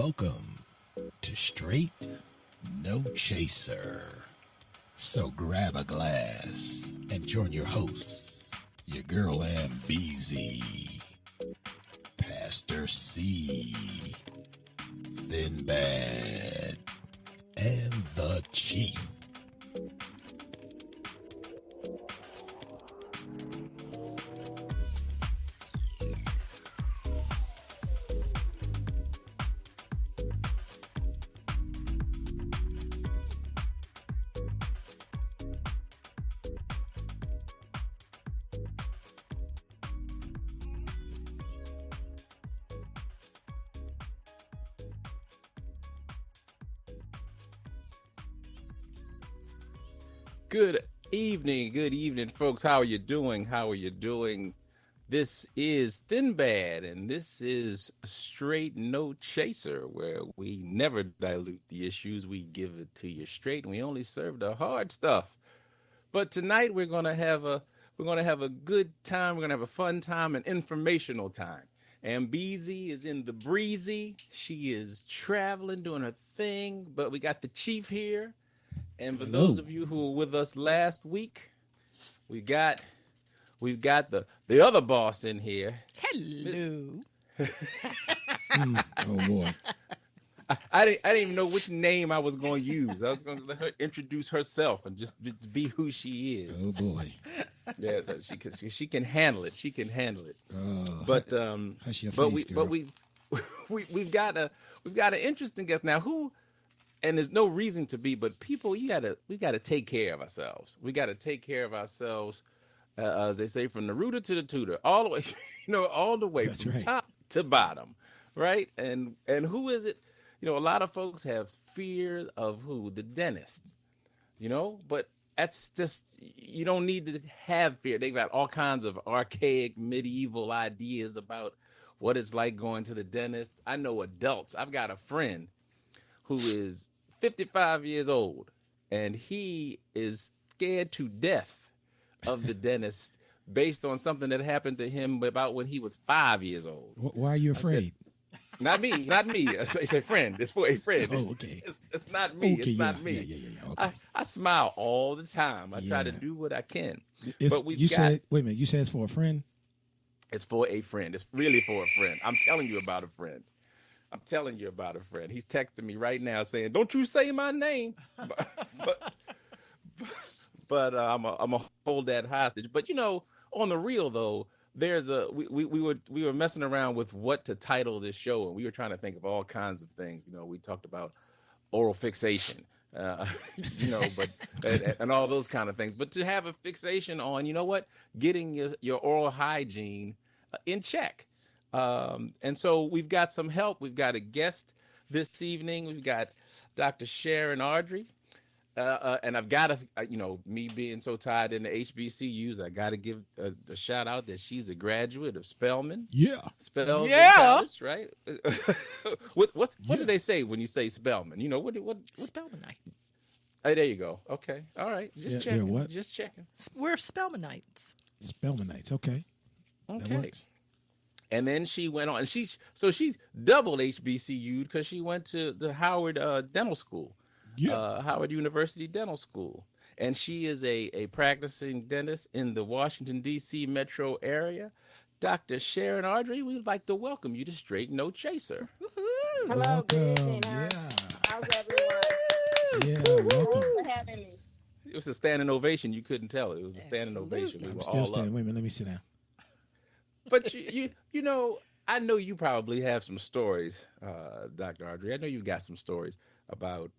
Welcome to Straight No Chaser. So grab a glass and join your hosts, your girl MBZ, Pastor C, Thin Bad, and the Chief. Good evening, folks. How are you doing? This is Thin Bad, and this is Straight No Chaser, where we never dilute the issues. We give it to you straight, and we only serve the hard stuff. But tonight we're gonna have a good time. We're gonna have a fun time, an informational time. And BZ is in the breezy. She is traveling, doing her thing. But we got the Chief here. And for those of you who were with us last week, we've got the other boss in here. Hello. Oh boy. I didn't even know which name I was going to use. I was going to let her introduce herself and just be who she is. Oh boy. Yeah, so she can handle it. She can handle it. But we've got an interesting guest now. And there's no reason to be, but people, we gotta take care of ourselves. We gotta take care of ourselves, as they say, from the rooter to the tutor, all the way, all the way from top to bottom, right? And who is it? A lot of folks have fear of who? The dentist, but that's just, you don't need to have fear. They've got all kinds of archaic medieval ideas about what it's like going to the dentist. I know adults. I've got a friend who is 55 years old, and he is scared to death of the dentist based on something that happened to him about when he was 5 years old. Why are you afraid? Not me. It's a friend. It's for a friend. Oh, okay. It's not me. Okay, it's not me. Yeah. Okay. I smile all the time. I try to do what I can. Wait a minute. You said it's for a friend? It's for a friend. It's really for a friend. I'm telling you about a friend. He's texting me right now saying, "Don't you say my name." But I'm gonna hold that hostage. But on the real though, there's we were messing around with what to title this show, and we were trying to think of all kinds of things. We talked about oral fixation, but and all those kind of things. But to have a fixation on, getting your oral hygiene in check. And so we've got some help. We've got a guest this evening. We've got Dr. Sharon Ardrey. And I've got to, me being so tied into HBCUs, I got to give a shout out that she's a graduate of Spelman. Yeah. Spelman College, right? What do they say when you say Spelman? What Spelmanite. Hey, there you go. Okay. All right. Just checking. What? Just checking. We're Spelmanites. Spelmanites. Okay. That works. And then she went on, and she's double HBCU'd because she went to the Howard Dental School, Howard University Dental School, and she is a practicing dentist in the Washington D.C. metro area. Dr. Sharon Ardrey, we'd like to welcome you to Straight No Chaser. Woo-hoo. Hello, welcome. Good evening. How's everyone? Yeah, welcome. Thanks for having me. It was a standing ovation. You couldn't tell. It was a standing Absolutely. ovation. We I'm were still all standing. up. Wait a minute. Let me sit down. But I know you probably have some stories, Dr. Ardrey. I know you've got some stories about,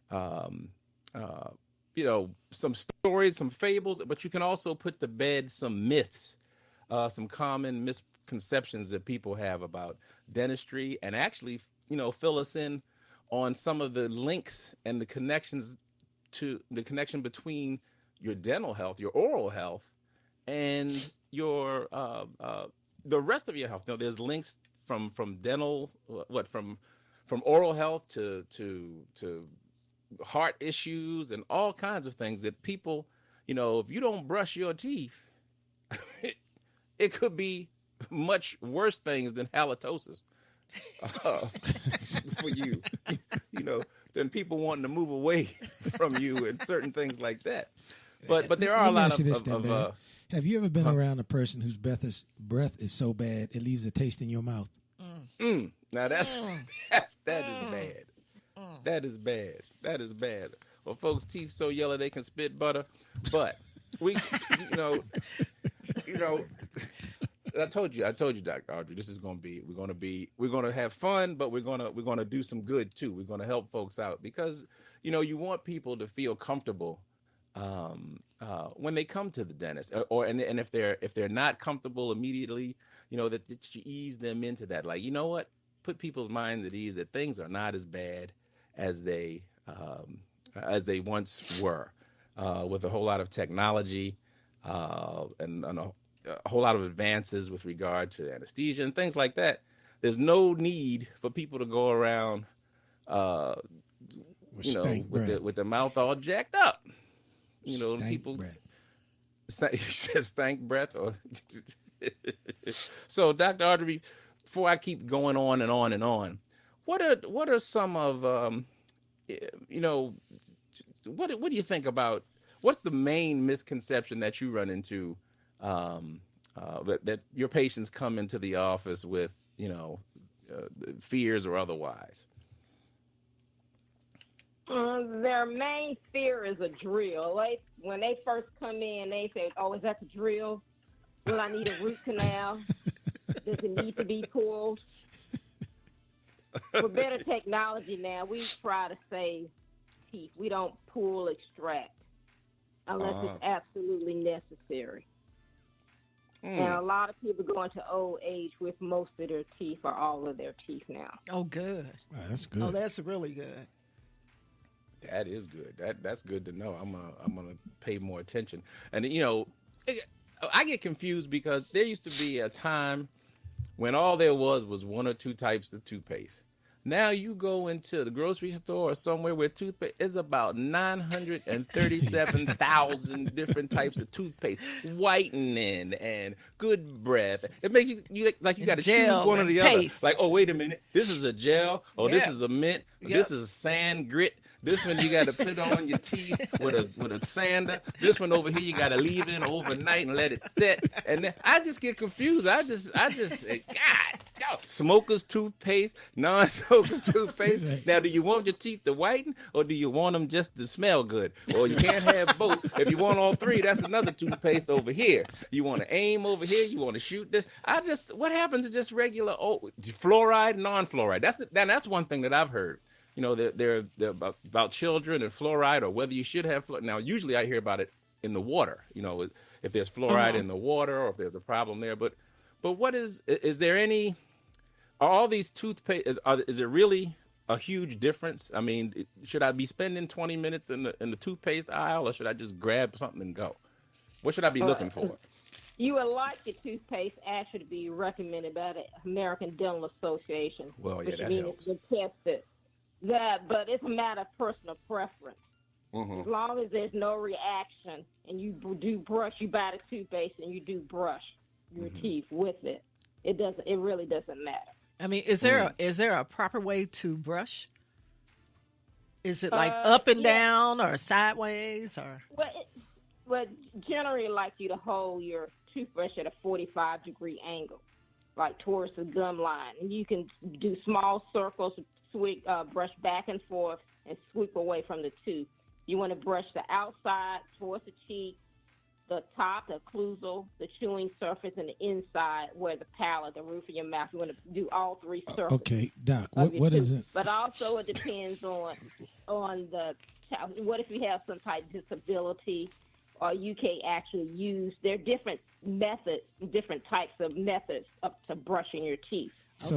some stories, some fables, but you can also put to bed some myths, some common misconceptions that people have about dentistry, and actually, fill us in on some of the links and the connection between your dental health, your oral health, and your the rest of your health. There's links from dental, from oral health to heart issues and all kinds of things that people, if you don't brush your teeth, it could be much worse things than halitosis. for you, than people wanting to move away from you and certain things like that. But there are a lot of have you ever been around a person whose breath is so bad it leaves a taste in your mouth? Now that is bad. That is bad. That is bad. Well, folks' teeth so yellow they can spit butter, but we, I told you, Dr. Audrey, this is we're gonna have fun, but we're gonna do some good too. We're gonna help folks out because you want people to feel comfortable when they come to the dentist, and if they're not comfortable immediately, that you ease them into that. Like, you know what, put people's minds at ease that things are not as bad as they once were, with a whole lot of technology and a whole lot of advances with regard to anesthesia and things like that. There's no need for people to go around, with the mouth all jacked up. People stank breath. Or so, Dr. Audrey, before I keep going on and on and on, what are some of what do you think about? What's the main misconception that you run into that your patients come into the office with, fears or otherwise? Their main fear is a drill. Like when they first come in, they say, "Oh, is that the drill? Will I need a root canal? Does it need to be pulled?" With better technology now, we try to save teeth. We don't pull, extract unless it's absolutely necessary. And a lot of people go into old age with most of their teeth or all of their teeth now. Oh, good. Wow, that's good. Oh, that's really good. That is good. That's good to know. I'm gonna pay more attention. And I get confused because there used to be a time when all there was one or two types of toothpaste. Now you go into the grocery store or somewhere where toothpaste is about 937,000 different types of toothpaste, whitening and good breath. It makes you like you got to choose one or the other. Like, oh, wait a minute, this is a gel. Oh, this is a mint. This is a sand grit. This one you got to put on your teeth with a sander. This one over here you got to leave it in overnight and let it set. And then I just get confused. I just God, smokers toothpaste, non-smokers toothpaste. Now, do you want your teeth to whiten or do you want them just to smell good? Well, you can't have both. If you want all three, that's another toothpaste over here. You want to aim over here. You want to shoot this. What happened to just regular fluoride, non-fluoride? That's one thing that I've heard. They're about children and fluoride, or whether you should have fluoride. Now, usually I hear about it in the water, if there's fluoride in the water or if there's a problem there. But what is there any, are all these toothpaste, is it really a huge difference? I mean, should I be spending 20 minutes in the toothpaste aisle, or should I just grab something and go? What should I be looking for? You would like your toothpaste actually to be recommended by the American Dental Association. Well, yeah, which that means helps. it's been tested. But it's a matter of personal preference. As long as there's no reaction and you do brush, you buy the toothpaste and you do brush your teeth with it. It really doesn't matter. I mean, is there a proper way to brush? Is it like up and down or sideways or? Well, generally like you to hold your toothbrush at a 45-degree angle, like towards the gum line, and you can do small circles. Brush back and forth and sweep away from the tooth. You want to brush the outside towards the cheek, the top, the occlusal, the chewing surface, and the inside where the palate, the roof of your mouth. You want to do all three surfaces. Okay, Doc, what is it? But also it depends on the child. What if you have some type of disability or you can't actually use, there are different methods, different types of methods up to brushing your teeth.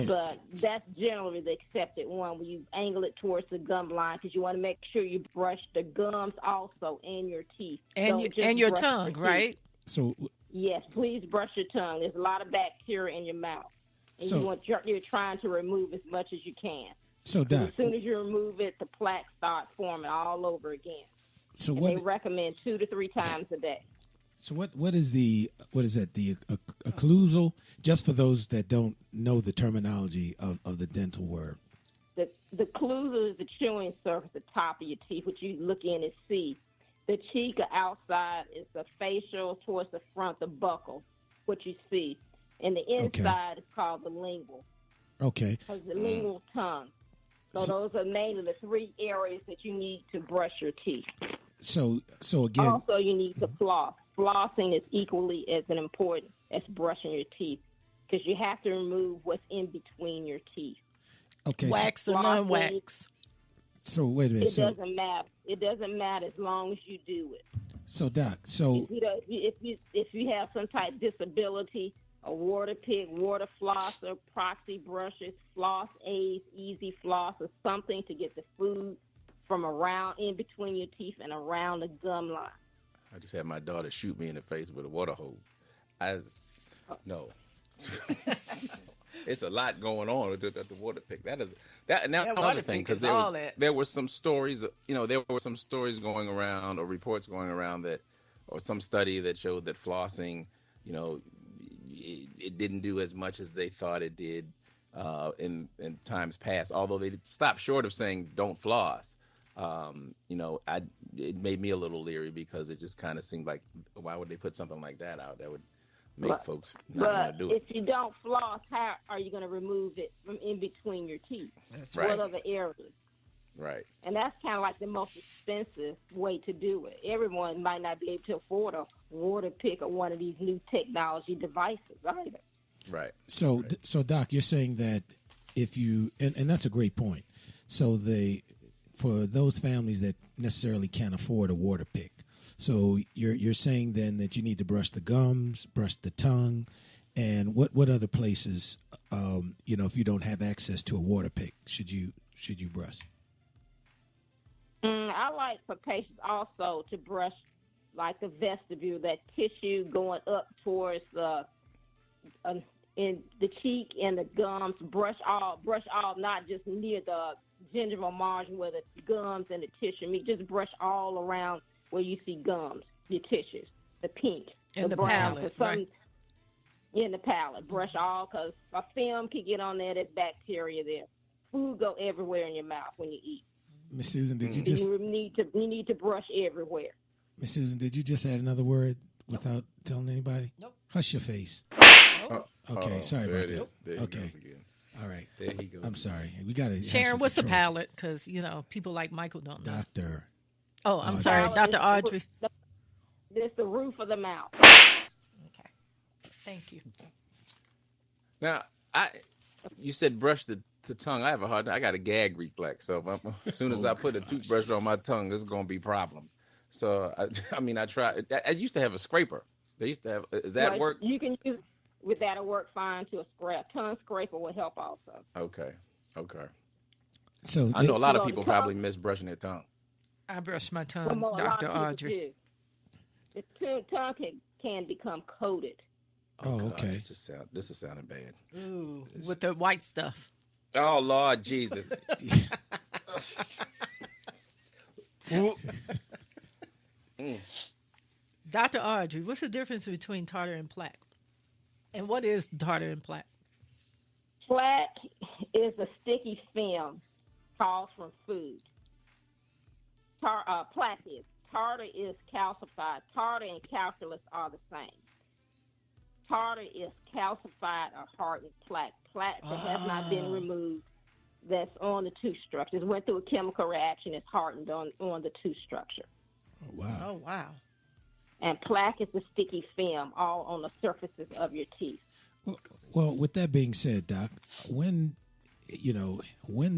But that's generally the accepted one where you angle it towards the gum line because you want to make sure you brush the gums also and your teeth. And your tongue, right? So yes, please brush your tongue. There's a lot of bacteria in your mouth. And you're trying to remove as much as you can. So, Doc, as soon as you remove it, the plaques start forming all over again. So they recommend 2 to 3 times a day. So what is that? The occlusal? Just for those that don't know the terminology of the dental word. The occlusal is the chewing surface, the top of your teeth, which you look in and see. The cheek outside is the facial towards the front, the buccal, what you see. And the inside is called the lingual. Okay. Because the lingual tongue. So those are mainly the three areas that you need to brush your teeth. So again. Also, you need to floss. Flossing is equally as important as brushing your teeth because you have to remove what's in between your teeth. Okay. Wax or non-wax. So wait a minute. It doesn't matter. It doesn't matter as long as you do it. So Doc, if you have some type of disability, a water pick, water flosser, proxy brushes, floss aids, easy floss, or something to get the food from around in between your teeth and around the gum line. I just had my daughter shoot me in the face with a water hose. No. It's a lot going on with the water pick. That now another thing, because there were some stories, there were some stories going around or reports going around or some study that showed that flossing, it didn't do as much as they thought it did in times past. Although they stopped short of saying don't floss. It made me a little leery because it just kind of seemed like, why would they put something like that out? That would make folks not want to do it. If you don't floss, how are you going to remove it from in between your teeth? That's right. What are the areas? Right. And that's kind of like the most expensive way to do it. Everyone might not be able to afford a water pick or one of these new technology devices either. Right. So Doc, you're saying that if you, and that's a great point. So for those families that necessarily can't afford a water pick, so you're saying then that you need to brush the gums, brush the tongue, and what other places, if you don't have access to a water pick, should you brush? I like for patients also to brush like the vestibule, that tissue going up towards in the cheek and the gums. Brush all, not just near the gingival margin where the gums and the tissue meet. Just brush all around where you see gums, your tissues, the pink, and the brown, palate, right? In the palate, brush all because a film can get on there. There's bacteria there. Food go everywhere in your mouth when you eat. Miss Susan, did you need to brush everywhere. Miss Susan, did you just add another word without telling anybody? Nope. Hush your face. Okay, sorry about that. Okay. All right. There he goes. I'm sorry. We got to. Sharon, what's the palate? Because, people like Michael don't know. Doctor. Oh, I'm sorry. Dr. Audrey. It's the roof of the mouth. Okay. Thank you. Now, you said brush the tongue. I have a hard time. I got a gag reflex. So as soon as I put a toothbrush on my tongue, there's going to be problems. So, I try. I used to have a scraper. They used to have. Does that work? You can use with that'll work fine to a scrap. Tongue scraper will help also. Okay. So I know a lot of people probably miss brushing their tongue. I brush my tongue, Dr. Audrey. The tongue can become coated. Oh, okay. This is sounding bad. Ooh, with the white stuff. Oh, Lord Jesus. Dr. Audrey, what's the difference between tartar and plaque? And what is tartar and plaque? Plaque is a sticky film caused from food. Plaque is. Tartar is calcified. Tartar and calculus are the same. Tartar is calcified or hardened plaque. Plaque that has not been removed that's on the tooth structure. It went through a chemical reaction. It's hardened on the tooth structure. Oh, wow. And plaque is the sticky film all on the surfaces of your teeth. Well, with that being said, Doc, when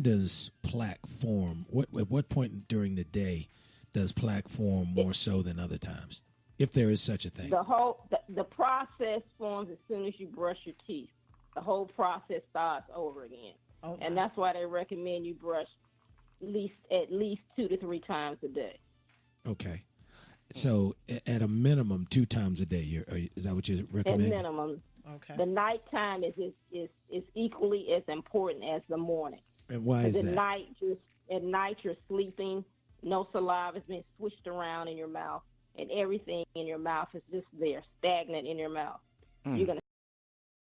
does plaque form? At what point during the day does plaque form more so than other times, if there is such a thing? The process forms as soon as you brush your teeth. The whole process starts over again. Okay. And that's why they recommend you brush at least 2 to 3 times a day. Okay. So at a minimum 2 times a day, is that what you recommend? At minimum. Okay. The nighttime is equally as important as the morning. And why is that? At night you're sleeping, no saliva has been swished around in your mouth, and everything in your mouth is just there, stagnant in your mouth. You're going to